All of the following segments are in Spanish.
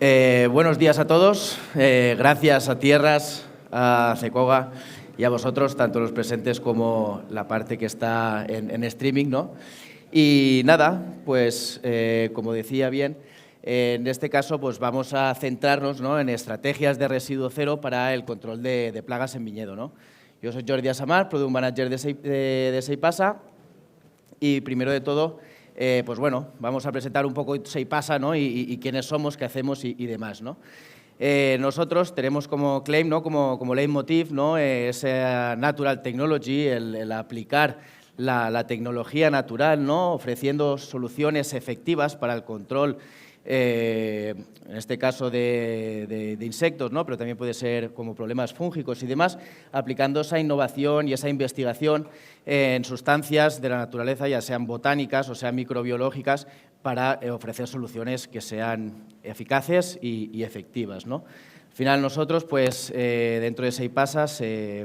Buenos días a todos. Gracias a Tierras, a Cecoga y a vosotros, tanto los presentes como la parte que está en streaming, ¿no? Y nada, pues como decía bien, en este caso pues vamos a centrarnos, ¿no?, en estrategias de residuo cero para el control de plagas en viñedo, ¿no? Yo soy Jordi Asamar, Product Manager de Seipasa, y primero de todo, pues bueno, vamos a presentar un poco Seipasa, ¿no?, y quiénes somos, qué hacemos y demás, ¿no? Nosotros tenemos como claim, ¿no?, como leitmotiv, ¿no?, esa natural technology, el aplicar la tecnología natural, ¿no?, ofreciendo soluciones efectivas para el control, en este caso de insectos, ¿no?, pero también puede ser como problemas fúngicos y demás, aplicando esa innovación y esa investigación en sustancias de la naturaleza, ya sean botánicas o sean microbiológicas, para ofrecer soluciones que sean eficaces y efectivas, ¿no? Al final nosotros, pues, dentro de Seipasa se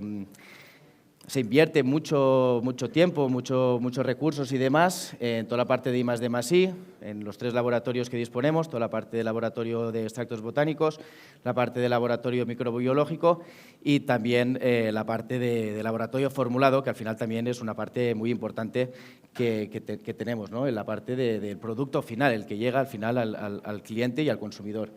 invierte mucho tiempo, muchos recursos y demás en toda la parte de I+D+I, en los 3 laboratorios que disponemos, toda la parte de laboratorio de extractos botánicos, la parte de laboratorio microbiológico y también la parte de laboratorio formulado, que al final también es una parte muy importante que tenemos, ¿no?, en la parte del producto final, el que llega al final al cliente y al consumidor.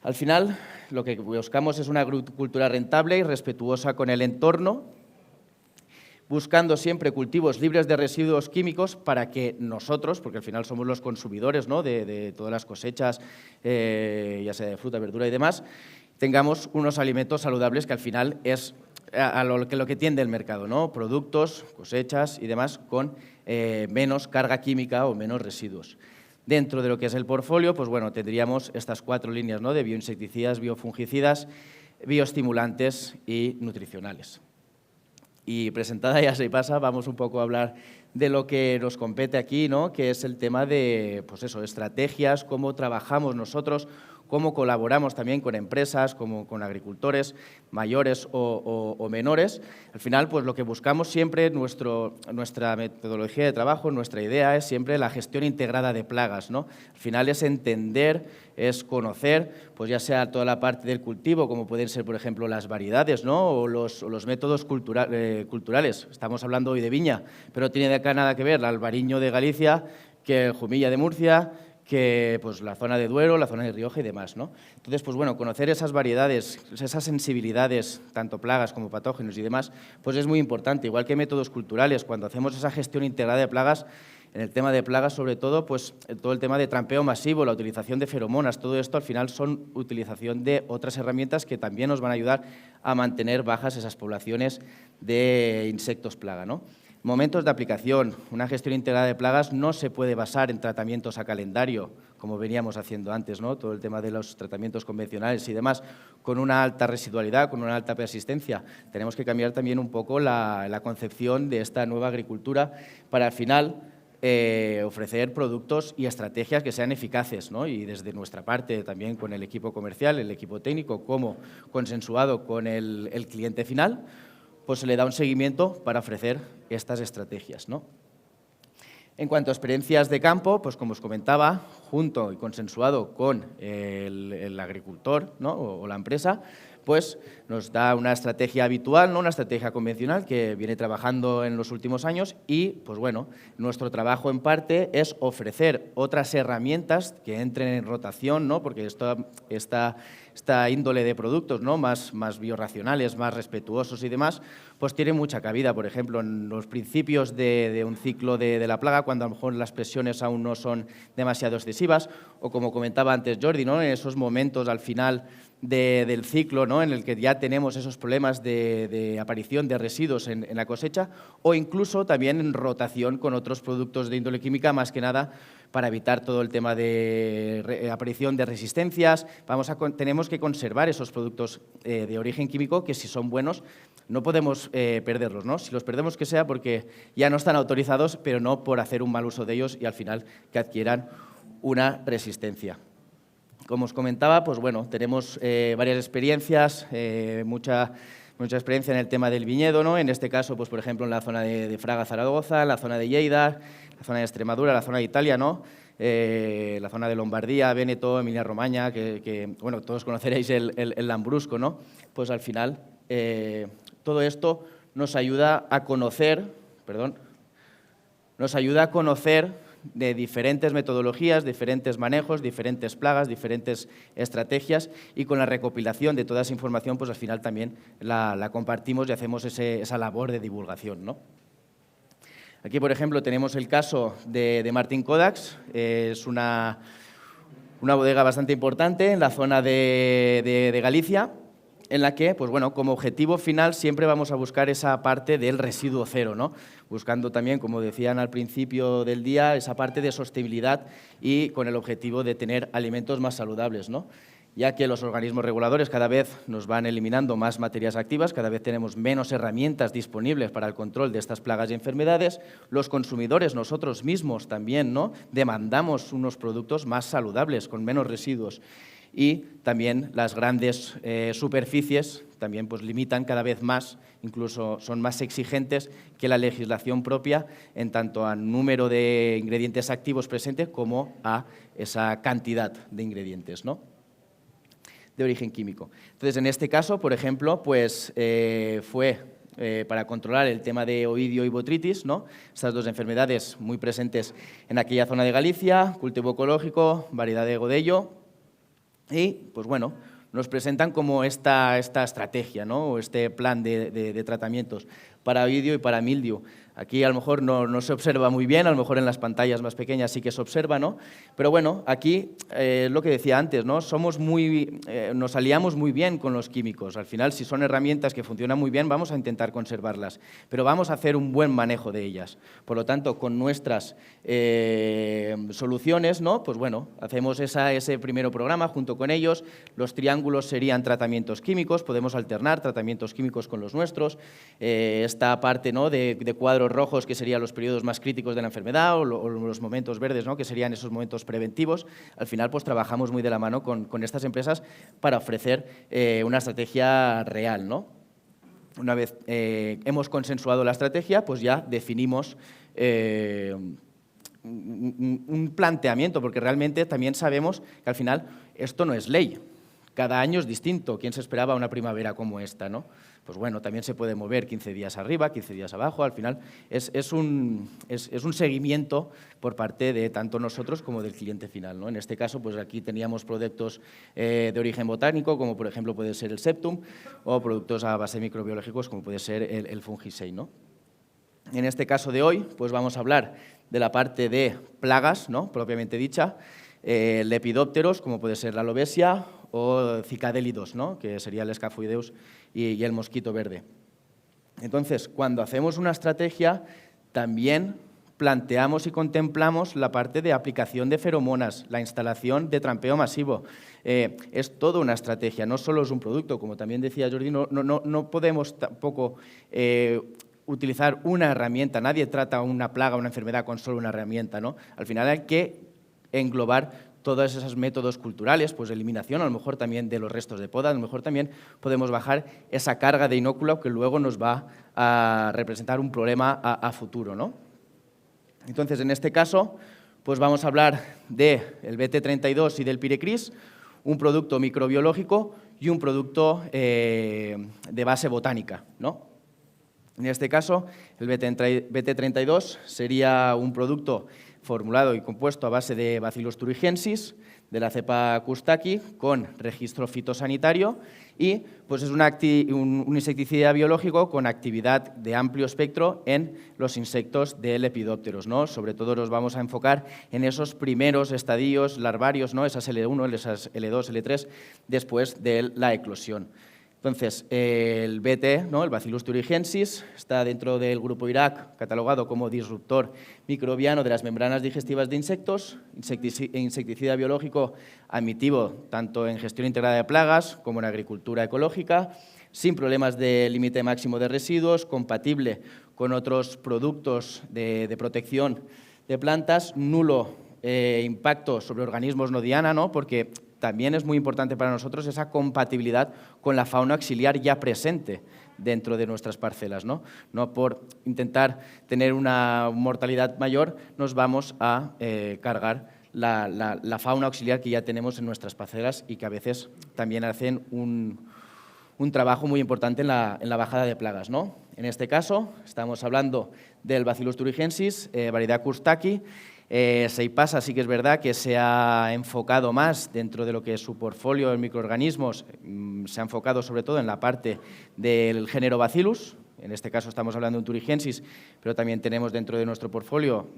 Al final, lo que buscamos es una agricultura rentable y respetuosa con el entorno, buscando siempre cultivos libres de residuos químicos para que nosotros, porque al final somos los consumidores, ¿no?, de todas las cosechas, ya sea de fruta, verdura y demás, tengamos unos alimentos saludables, que al final es a lo que tiende el mercado, ¿no?, productos, cosechas y demás con menos carga química o menos residuos. Dentro de lo que es el portfolio, pues bueno, tendríamos estas 4 líneas, ¿no?, de bioinsecticidas, biofungicidas, bioestimulantes y nutricionales. Y presentada ya Seipasa, vamos un poco a hablar de lo que nos compete aquí, ¿no?, que es el tema de, pues eso, estrategias, cómo trabajamos nosotros, cómo colaboramos también con empresas, como con agricultores mayores o menores. Al final, pues lo que buscamos siempre, nuestra metodología de trabajo, nuestra idea es siempre la gestión integrada de plagas, ¿no? Al final es entender, es conocer, pues ya sea toda la parte del cultivo, como pueden ser, por ejemplo, las variedades, ¿no?, o los métodos culturales. Estamos hablando hoy de viña, pero no tiene de acá nada que ver el albariño de Galicia que el jumilla de Murcia, que pues la zona de Duero, la zona de Rioja y demás, ¿no? Entonces, pues bueno, conocer esas variedades, esas sensibilidades, tanto plagas como patógenos y demás, pues es muy importante. Igual que métodos culturales, cuando hacemos esa gestión integrada de plagas, en el tema de plagas sobre todo, pues todo el tema de trampeo masivo, la utilización de feromonas, todo esto al final son utilización de otras herramientas que también nos van a ayudar a mantener bajas esas poblaciones de insectos plaga, ¿no? Momentos de aplicación. Una gestión integrada de plagas no se puede basar en tratamientos a calendario, como veníamos haciendo antes, ¿no?, todo el tema de los tratamientos convencionales y demás, con una alta residualidad, con una alta persistencia. Tenemos que cambiar también un poco la concepción de esta nueva agricultura para al final ofrecer productos y estrategias que sean eficaces, ¿no? Y desde nuestra parte también con el equipo comercial, el equipo técnico, como consensuado con el cliente final, pues se le da un seguimiento para ofrecer estas estrategias, ¿no? En cuanto a experiencias de campo, pues como os comentaba, junto y consensuado con el agricultor, ¿no?, o la empresa, pues nos da una estrategia habitual, ¿no?, una estrategia convencional que viene trabajando en los últimos años y, pues bueno, nuestro trabajo en parte es ofrecer otras herramientas que entren en rotación, ¿no?, porque esta índole de productos, ¿no?, más biorracionales, más respetuosos y demás, pues tiene mucha cabida. Por ejemplo, en los principios de un ciclo de la plaga, cuando a lo mejor las presiones aún no son demasiado excesivas, o como comentaba antes Jordi, ¿no?, en esos momentos al final del ciclo, ¿no?, en el que ya tenemos esos problemas de aparición de residuos en la cosecha, o incluso también en rotación con otros productos de índole química, más que nada para evitar todo el tema de aparición de resistencias. Tenemos que conservar esos productos de origen químico que, si son buenos, no podemos perderlos, ¿no? Si los perdemos, que sea porque ya no están autorizados, pero no por hacer un mal uso de ellos y al final que adquieran una resistencia. Como os comentaba, pues bueno, tenemos varias experiencias, mucha experiencia en el tema del viñedo, ¿no? En este caso, pues por ejemplo, en la zona de Fraga, Zaragoza, la zona de Lleida, la zona de Extremadura, la zona de Italia, ¿no? la zona de Lombardía, Véneto, Emilia-Romagna, que bueno, todos conoceréis el Lambrusco, ¿no? Pues al final todo esto nos ayuda a conocer, de diferentes metodologías, diferentes manejos, diferentes plagas, diferentes estrategias, y con la recopilación de toda esa información, pues al final también la compartimos y hacemos esa labor de divulgación, ¿no? Aquí, por ejemplo, tenemos el caso de Martin Kodaks. Es una bodega bastante importante en la zona de Galicia, en la que, pues bueno, como objetivo final siempre vamos a buscar esa parte del residuo cero, ¿no? Buscando también, como decían al principio del día, esa parte de sostenibilidad y con el objetivo de tener alimentos más saludables, ¿no? Ya que los organismos reguladores cada vez nos van eliminando más materias activas, cada vez tenemos menos herramientas disponibles para el control de estas plagas y enfermedades. Los consumidores, nosotros mismos también, ¿no? Demandamos unos productos más saludables, con menos residuos. Y también las grandes superficies también pues limitan cada vez más, incluso son más exigentes que la legislación propia en tanto a número de ingredientes activos presentes como a esa cantidad de ingredientes, ¿no? De origen químico. Entonces, en este caso, por ejemplo, pues fue para controlar el tema de oidio y botritis, ¿no? Estas dos enfermedades muy presentes en aquella zona de Galicia, cultivo ecológico, variedad de godello. Y, pues bueno, nos presentan como esta estrategia, ¿no? O este plan de tratamientos para oidio y para mildiu. Aquí a lo mejor no se observa muy bien, a lo mejor en las pantallas más pequeñas sí que se observa, ¿no? Pero bueno, aquí lo que decía antes, ¿no? Nos aliamos muy bien con los químicos. Al final, si son herramientas que funcionan muy bien, vamos a intentar conservarlas, pero vamos a hacer un buen manejo de ellas. Por lo tanto, con nuestras soluciones, ¿no? Pues bueno, hacemos ese primero programa junto con ellos. Los triángulos serían tratamientos químicos, podemos alternar tratamientos químicos con los nuestros. Esta parte, ¿no? de cuadros rojos, que serían los periodos más críticos de la enfermedad, o los momentos verdes, ¿no? Que serían esos momentos preventivos. Al final, pues trabajamos muy de la mano con estas empresas para ofrecer una estrategia real, ¿no? Una vez hemos consensuado la estrategia, pues ya definimos un planteamiento, porque realmente también sabemos que al final esto no es ley. Cada año es distinto. ¿Quién se esperaba una primavera como esta, ¿no? Pues bueno, también se puede mover 15 días arriba, 15 días abajo. Al final es un seguimiento por parte de tanto nosotros como del cliente final, ¿no? En este caso, pues aquí teníamos productos de origen botánico, como por ejemplo puede ser el Septum, o productos a base microbiológicos, como puede ser el Fungisei, ¿no? En este caso de hoy, pues vamos a hablar de la parte de plagas, ¿no? Propiamente dicha, lepidópteros, como puede ser la lobesia, o cicadélidos, ¿no? Que sería el Scafoideus y el mosquito verde. Entonces, cuando hacemos una estrategia, también planteamos y contemplamos la parte de aplicación de feromonas, la instalación de trampeo masivo. Es toda una estrategia, no solo es un producto, como también decía Jordi, no podemos tampoco utilizar una herramienta. Nadie trata una plaga, una enfermedad con solo una herramienta, ¿no? Al final hay que englobar todos esos métodos culturales, pues eliminación a lo mejor también de los restos de poda, a lo mejor también podemos bajar esa carga de inóculo que luego nos va a representar un problema a futuro, ¿no? Entonces, en este caso, pues vamos a hablar del BT32 y del Pirecris, un producto microbiológico y un producto de base botánica, ¿no? En este caso, el BT32 sería un producto formulado y compuesto a base de Bacillus thuringiensis, de la cepa Kustaki, con registro fitosanitario, y pues es un insecticida biológico con actividad de amplio espectro en los insectos de lepidópteros, ¿no? Sobre todo nos vamos a enfocar en esos primeros estadios larvarios, ¿no? Esas L1, esas L2, L3, después de la eclosión. Entonces, el BT, ¿no? El Bacillus thuringiensis, está dentro del grupo IRAC, catalogado como disruptor microbiano de las membranas digestivas de insectos, insecticida biológico admitivo tanto en gestión integrada de plagas como en agricultura ecológica, sin problemas de límite máximo de residuos, compatible con otros productos de protección de plantas, nulo impacto sobre organismos no diana, ¿no? Porque también es muy importante para nosotros esa compatibilidad con la fauna auxiliar ya presente dentro de nuestras parcelas, ¿no? No por intentar tener una mortalidad mayor nos vamos a cargar la fauna auxiliar que ya tenemos en nuestras parcelas y que a veces también hacen un trabajo muy importante en la bajada de plagas, ¿no? En este caso, estamos hablando del Bacillus thuringiensis, variedad Courtaki. Seipasa sí que es verdad que se ha enfocado más dentro de lo que es su portfolio de microorganismos, se ha enfocado sobre todo en la parte del género Bacillus. En este caso estamos hablando de un thuringiensis, pero también tenemos dentro de nuestro portfolio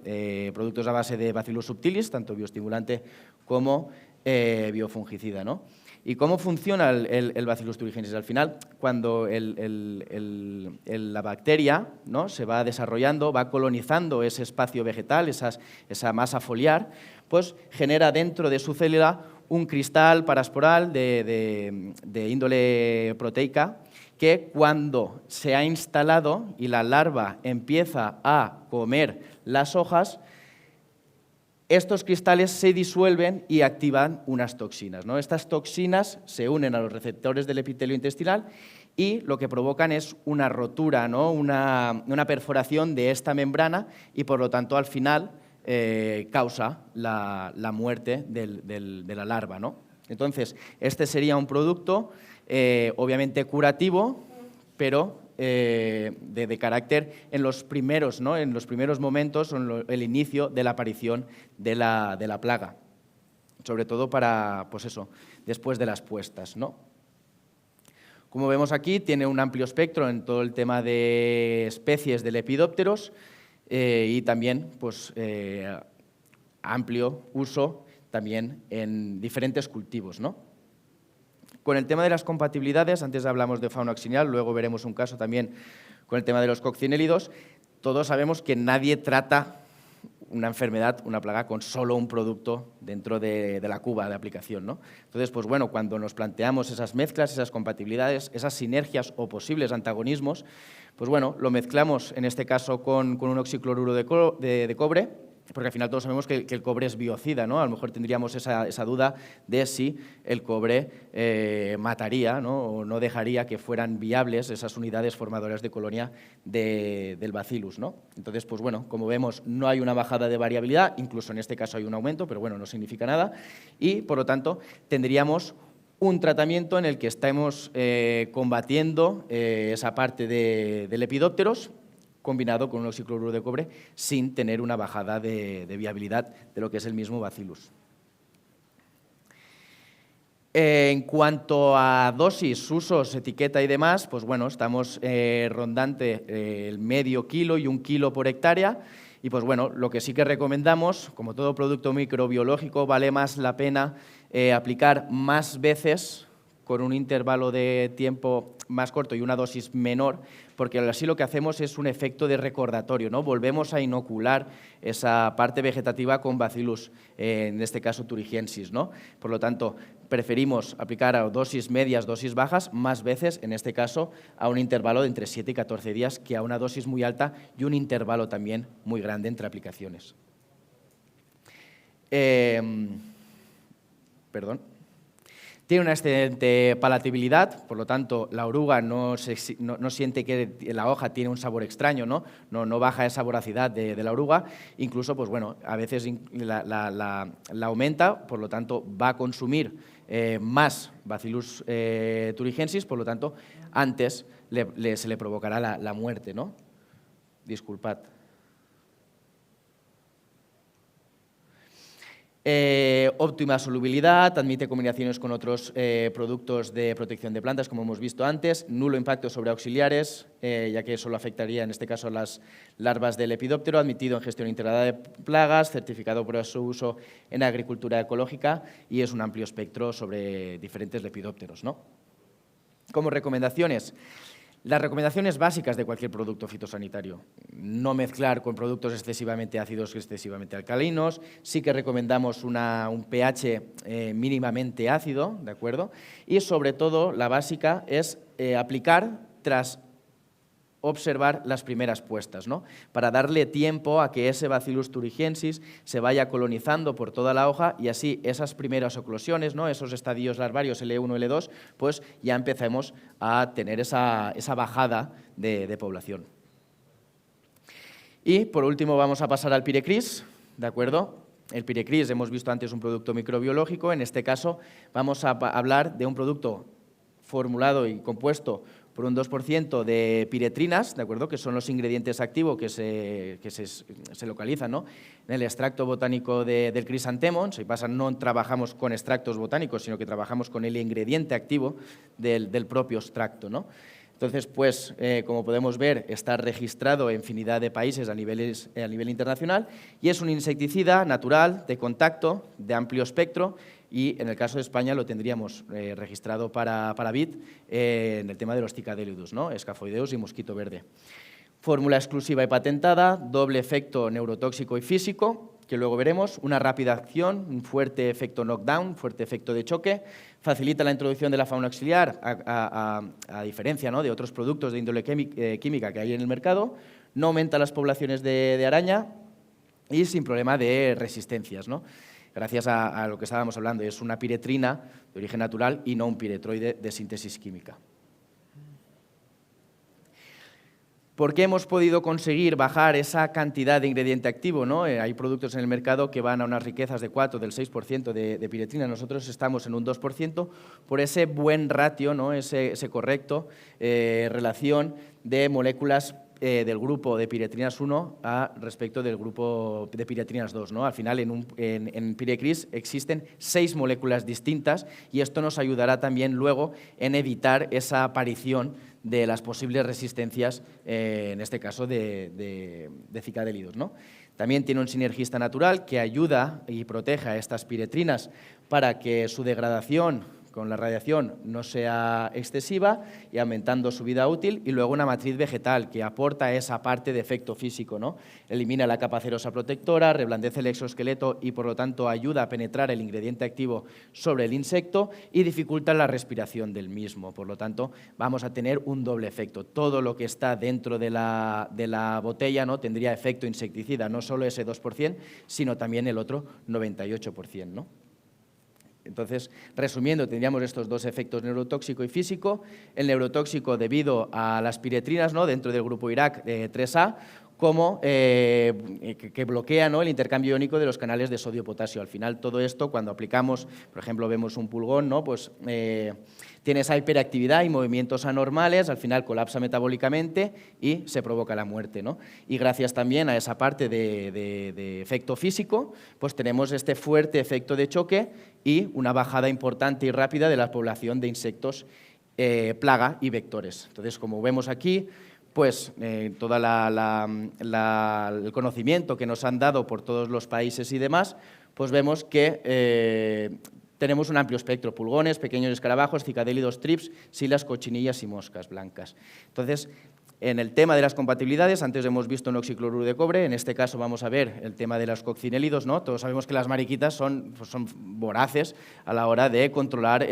productos a base de Bacillus subtilis, tanto bioestimulante como biofungicida, ¿no? ¿Y cómo funciona el Bacillus thuringiensis? Al final, cuando la bacteria, ¿no?, se va desarrollando, va colonizando ese espacio vegetal, esa masa foliar, pues genera dentro de su célula un cristal parasporal de índole proteica que cuando se ha instalado y la larva empieza a comer las hojas, estos cristales se disuelven y activan unas toxinas, ¿no? Estas toxinas se unen a los receptores del epitelio intestinal y lo que provocan es una rotura, ¿no?, una perforación de esta membrana y, por lo tanto, al final causa la muerte de la larva, ¿no? Entonces, este sería un producto obviamente curativo, pero de carácter en los primeros, ¿no?, en los primeros momentos, el inicio de la aparición de la plaga, sobre todo para, pues eso, después de las puestas, ¿no? Como vemos aquí, tiene un amplio espectro en todo el tema de especies de lepidópteros y también, pues, amplio uso también en diferentes cultivos, ¿no? Con el tema de las compatibilidades, antes hablamos de fauna auxiliar, luego veremos un caso también con el tema de los coccinélidos. Todos sabemos que nadie trata una enfermedad, una plaga, con solo un producto dentro de la cuba de aplicación, ¿no? Entonces, pues bueno, cuando nos planteamos esas mezclas, esas compatibilidades, esas sinergias o posibles antagonismos, pues bueno, lo mezclamos en este caso con un oxicloruro de cobre, porque al final todos sabemos que el cobre es biocida, ¿no? A lo mejor tendríamos esa duda de si el cobre mataría, ¿no?, o no dejaría que fueran viables esas unidades formadoras de colonia del bacillus, ¿no? Entonces, pues bueno, como vemos, no hay una bajada de variabilidad, incluso en este caso hay un aumento, pero bueno, no significa nada, y por lo tanto tendríamos un tratamiento en el que estamos combatiendo esa parte de lepidópteros, combinado con un oxicloruro de cobre, sin tener una bajada de viabilidad de lo que es el mismo bacillus. En cuanto a dosis, usos, etiqueta y demás, pues bueno, estamos rondante el medio kilo y 1 kilo por hectárea. Y pues bueno, lo que sí que recomendamos, como todo producto microbiológico, vale más la pena aplicar más veces con un intervalo de tiempo más corto y una dosis menor, porque así lo que hacemos es un efecto de recordatorio, ¿no? Volvemos a inocular esa parte vegetativa con Bacillus, en este caso thuringiensis, ¿no? Por lo tanto, preferimos aplicar a dosis medias, dosis bajas, más veces, en este caso, a un intervalo de entre 7 y 14 días que a una dosis muy alta y un intervalo también muy grande entre aplicaciones. Tiene una excelente palatabilidad, por lo tanto, la oruga no siente que la hoja tiene un sabor extraño, no baja esa voracidad de la oruga, incluso, pues bueno, a veces la aumenta, por lo tanto, va a consumir más Bacillus thuringiensis, por lo tanto, antes se le provocará la muerte, ¿no? Disculpad. Óptima solubilidad, admite combinaciones con otros productos de protección de plantas, como hemos visto antes, nulo impacto sobre auxiliares, ya que solo afectaría en este caso a las larvas del lepidóptero, admitido en gestión integrada de plagas, certificado por su uso en agricultura ecológica y es un amplio espectro sobre diferentes lepidópteros, ¿no? Como recomendaciones, las recomendaciones básicas de cualquier producto fitosanitario: no mezclar con productos excesivamente ácidos o excesivamente alcalinos. Sí que recomendamos un pH mínimamente ácido, ¿de acuerdo? Y sobre todo, la básica es aplicar tras observar las primeras puestas, ¿no? Para darle tiempo a que ese Bacillus thuringiensis se vaya colonizando por toda la hoja y así esas primeras oclusiones, ¿no?, esos estadios larvarios L1, L2, pues ya empezamos a tener esa bajada de población. Y por último vamos a pasar al Pirecris, ¿de acuerdo? el Pirecris, hemos visto antes un producto microbiológico, en este caso vamos a hablar de un producto formulado y compuesto por un 2% de piretrinas, ¿de acuerdo?, que son los ingredientes activos que se localizan, ¿no?, en el extracto botánico del crisantemo. Si pasa, no trabajamos con extractos botánicos, sino que trabajamos con el ingrediente activo del propio extracto, ¿no? Entonces, pues, como podemos ver, está registrado en infinidad de países a nivel internacional y es un insecticida natural, de contacto, de amplio espectro, y en el caso de España lo tendríamos registrado para vid en el tema de los Cicadelides, ¿no?, Escafoideus y mosquito verde. Fórmula exclusiva y patentada, doble efecto neurotóxico y físico, que luego veremos, una rápida acción, un fuerte efecto knockdown, fuerte efecto de choque, facilita la introducción de la fauna auxiliar, a diferencia, ¿no?, de otros productos de índole química que hay en el mercado, no aumenta las poblaciones de araña y sin problema de resistencias, ¿no?, gracias a lo que estábamos hablando, es una piretrina de origen natural y no un piretroide de síntesis química. ¿Por qué hemos podido conseguir bajar esa cantidad de ingrediente activo, ¿no? Hay productos en el mercado que van a unas riquezas de 4, del 6% de piretrina. Nosotros estamos en un 2% por ese buen ratio, ¿no?, ese correcto relación de moléculas del grupo de piretrinas 1 respecto del grupo de piretrinas 2, ¿no? Al final, en Pirecris existen 6 moléculas distintas y esto nos ayudará también luego en evitar esa aparición de las posibles resistencias, en este caso de cicadélidos, ¿no? También tiene un sinergista natural que ayuda y protege a estas piretrinas para que su degradación con la radiación no sea excesiva y aumentando su vida útil, y luego una matriz vegetal que aporta esa parte de efecto físico, ¿no? Elimina la capa cerosa protectora, reblandece el exoesqueleto y por lo tanto ayuda a penetrar el ingrediente activo sobre el insecto y dificulta la respiración del mismo. Por lo tanto, vamos a tener un doble efecto. Todo lo que está dentro de la botella, ¿no?, tendría efecto insecticida, no solo ese 2%, sino también el otro 98%, ¿no? Entonces, resumiendo, tendríamos estos dos efectos, neurotóxico y físico. El neurotóxico debido a las piretrinas, ¿no?, dentro del grupo IRAC 3A, como que bloquea, ¿no?, el intercambio iónico de los canales de sodio-potasio. Al final, todo esto, cuando aplicamos, por ejemplo, vemos un pulgón, ¿no?, pues tiene esa hiperactividad y movimientos anormales, al final colapsa metabólicamente y se provoca la muerte, ¿no? Y gracias también a esa parte de efecto físico, pues tenemos este fuerte efecto de choque y una bajada importante y rápida de la población de insectos plaga y vectores. Entonces, como vemos aquí, pues todo el conocimiento que nos han dado por todos los países y demás, pues vemos que tenemos un amplio espectro: pulgones, pequeños escarabajos, cicadélidos, trips, silas, cochinillas y moscas blancas. Entonces, en el tema de las compatibilidades, antes hemos visto un oxicloruro de cobre, en este caso vamos a ver el tema de los coccinélidos, ¿no? Todos sabemos que las mariquitas son voraces a la hora de controlar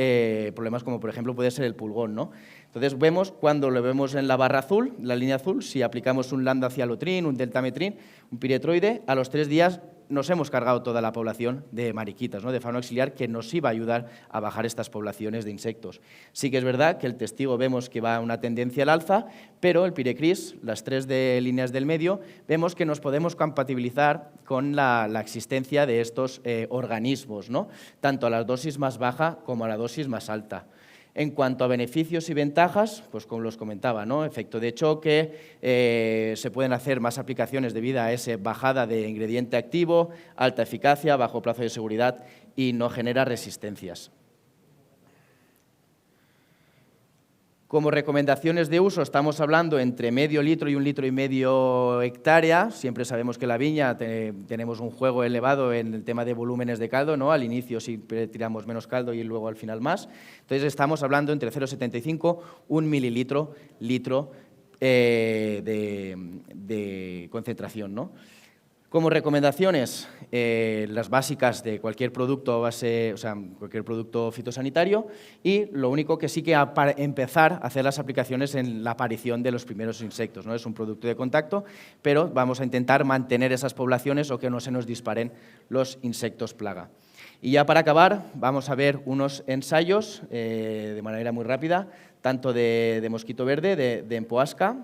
problemas como, por ejemplo, puede ser el pulgón, ¿no? Entonces, vemos, cuando lo vemos en la barra azul, la línea azul, si aplicamos un lambda-cialotrin, un deltametrin, un piretroide, a los 3 días nos hemos cargado toda la población de mariquitas, ¿no?, de fauna auxiliar, que nos iba a ayudar a bajar estas poblaciones de insectos. Sí que es verdad que el testigo vemos que va a una tendencia al alza, pero el Pirecris, las 3 líneas del medio, vemos que nos podemos compatibilizar con la existencia de estos organismos, ¿no?, tanto a la dosis más baja como a la dosis más alta. En cuanto a beneficios y ventajas, pues como los comentaba, ¿no?, efecto de choque, se pueden hacer más aplicaciones debido a esa bajada de ingrediente activo, alta eficacia, bajo plazo de seguridad y no genera resistencias. Como recomendaciones de uso estamos hablando entre medio litro y 1,5 litros hectárea. Siempre sabemos que la viña tenemos un juego elevado en el tema de volúmenes de caldo, ¿no? Al inicio siempre tiramos menos caldo y luego al final más. Entonces estamos hablando entre 0,75 y 1 mililitro de concentración, ¿no? Como recomendaciones, las básicas de cualquier producto cualquier producto fitosanitario, y lo único que sí que para empezar a hacer las aplicaciones en la aparición de los primeros insectos, ¿no? Es un producto de contacto, pero vamos a intentar mantener esas poblaciones o que no se nos disparen los insectos plaga. Y ya para acabar, vamos a ver unos ensayos de manera muy rápida, tanto de mosquito verde, de empoasca,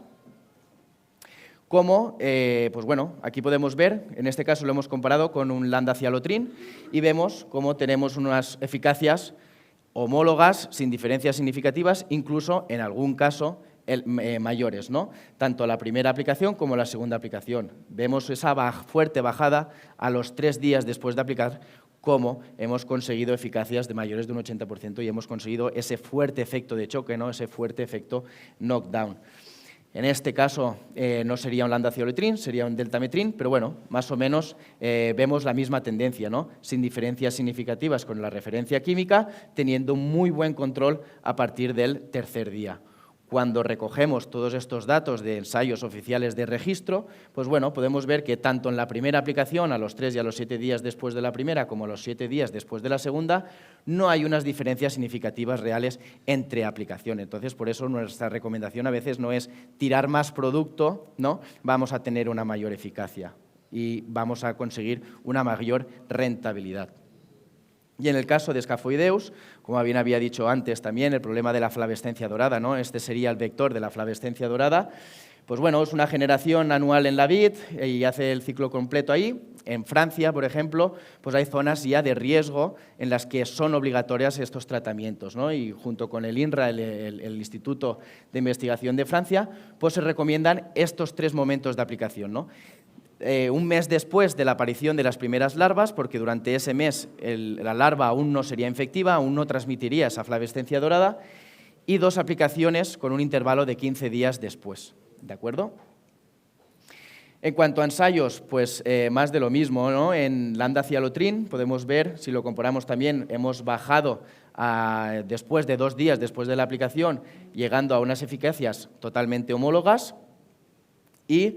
como, pues bueno, aquí podemos ver, en este caso lo hemos comparado con un Lambda-Cialotrin y vemos cómo tenemos unas eficacias homólogas, sin diferencias significativas, incluso en algún caso mayores, ¿no? Tanto la primera aplicación como la segunda aplicación. Vemos esa fuerte bajada a los 3 días después de aplicar, cómo hemos conseguido eficacias de mayores de un 80% y hemos conseguido ese fuerte efecto de choque, ¿no? Ese fuerte efecto knockdown. En este caso no sería un Lambda-Cialotrin, sería un deltametrin, pero bueno, más o menos vemos la misma tendencia, ¿no? Sin diferencias significativas con la referencia química, teniendo un muy buen control a partir del tercer día. Cuando recogemos todos estos datos de ensayos oficiales de registro, pues bueno, podemos ver que tanto en la primera aplicación, a los 3 y a los 7 días después de la primera, como a los 7 días después de la segunda, no hay unas diferencias significativas reales entre aplicaciones. Entonces, por eso nuestra recomendación a veces no es tirar más producto, ¿no? Vamos a tener una mayor eficacia y vamos a conseguir una mayor rentabilidad. Y en el caso de Scaphoideus, como bien había dicho antes también, el problema de la flavescencia dorada, ¿no? Este sería el vector de la flavescencia dorada. Pues bueno, es una generación anual en la vid y hace el ciclo completo ahí. En Francia, por ejemplo, pues hay zonas ya de riesgo en las que son obligatorias estos tratamientos, ¿no? Y junto con el INRA, el Instituto de Investigación de Francia, pues se recomiendan estos 3 momentos de aplicación, ¿no? Un mes después de la aparición de las primeras larvas, porque durante ese mes la larva aún no sería infectiva, aún no transmitiría esa flavescencia dorada, y 2 aplicaciones con un intervalo de 15 días después. ¿De acuerdo? En cuanto a ensayos, pues más de lo mismo, ¿no? En Lambda-Cialotrin podemos ver, si lo comparamos también, hemos bajado después de 2 días después de la aplicación, llegando a unas eficacias totalmente homólogas y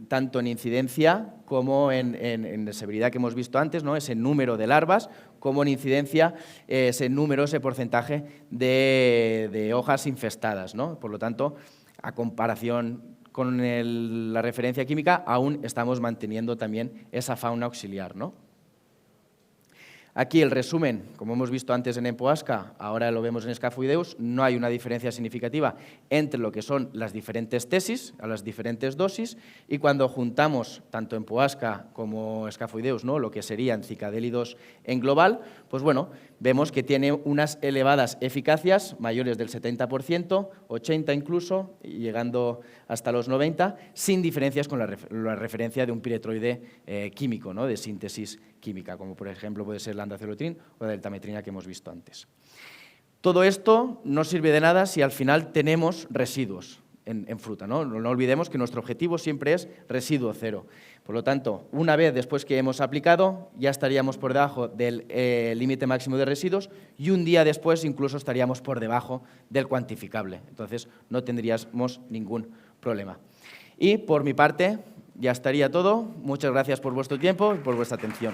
tanto en incidencia como en severidad que hemos visto antes, ¿no? Ese número de larvas, como en incidencia ese porcentaje de hojas infestadas, ¿no? Por lo tanto, a comparación con la referencia química, aún estamos manteniendo también esa fauna auxiliar, ¿no? Aquí el resumen, como hemos visto antes en Empoasca, ahora lo vemos en Scaphoideus, no hay una diferencia significativa entre lo que son las diferentes tesis, a las diferentes dosis, y cuando juntamos tanto Empoasca como Scaphoideus, ¿no? Lo que serían cicadélidos en global, pues bueno, vemos que tiene unas elevadas eficacias, mayores del 70%, 80% incluso, llegando hasta los 90%, sin diferencias con la referencia de un piretroide químico, ¿no? De síntesis química, como por ejemplo puede ser la Lambda-Cialotrin o la deltametrina que hemos visto antes. Todo esto no sirve de nada si al final tenemos residuos en fruta, ¿no? No olvidemos que nuestro objetivo siempre es residuo cero. Por lo tanto, una vez después que hemos aplicado, ya estaríamos por debajo del límite máximo de residuos y un día después incluso estaríamos por debajo del cuantificable. Entonces, no tendríamos ningún problema. Y por mi parte, ya estaría todo. Muchas gracias por vuestro tiempo y por vuestra atención.